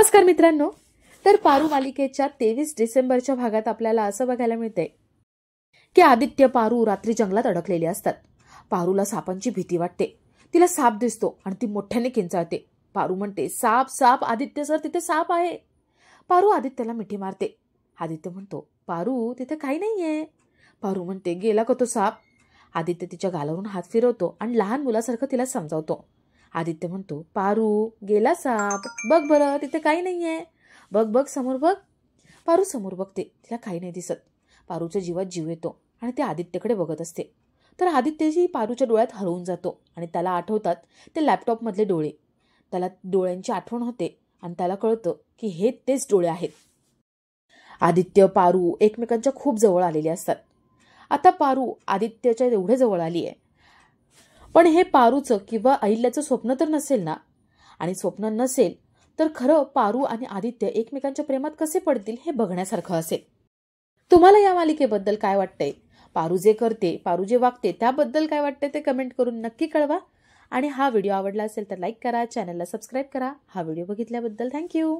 नमस्कार मित्रांनो। तर पारू मालिकेच्या 23 डिसेंबरच्या भागात आपल्याला असं बघायला मिळते की आदित्य पारू रात्री जंगलात अडकलेले असतात। पारूला सापांची भीती वाटते। तिला साप दिसतो आणि ती मोठ्याने किंचाळते। पारू म्हणते, साप साप आदित्य सर, तिथे साप आहे। पारू आदित्यला मिठी मारते। आदित्य म्हणतो, पारू तिथे काही नाहीये। पारू म्हणते, गेला का तो साप? आदित्य तिच्या गालावरून हात फिरवतो आणि लहान मुलासारखं तिला समजावतो। आदित्य म्हणतो, पारू गेला साप, बघ बरं तिथे काही नाहीये, बघ बघ समोर बघ। पारू समोर बघते, तिला काही नाही दिसत। पारूच्या जीवात जीव येतो आणि ती आदित्यकडे बघत असते। तर आदित्यजी पारूच्या डोळ्यात हरवून जातो आणि त्याला आठवतात ते लॅपटॉप मधले डोळे। त्याला डोळ्यांची आठवण होते आणि त्याला कळतं की हे तेच डोळे आहेत। आदित्य पारू एकमेकांच्या खूप जवळ आलेले असतात। आता पारू आदित्यच्या एवढे जवळ आली आहे, पण हे पारूचं किंवा अहिल्याचं स्वप्न तर नसेल ना? आणि स्वप्न नसेल तर खरं पारू आणि आदित्य एकमेकांच्या प्रेमात कसे पडतील हे बघण्यासारखं असेल। तुम्हाला या मालिकेबद्दल काय वाटतंय? पारू जे करते, पारू जे वागते त्याबद्दल काय वाटते ते कमेंट करून नक्की कळवा। आणि हा व्हिडिओ आवडला असेल तर लाईक करा, चॅनलला सबस्क्राईब करा। हा व्हिडिओ बघितल्याबद्दल थँक्यू।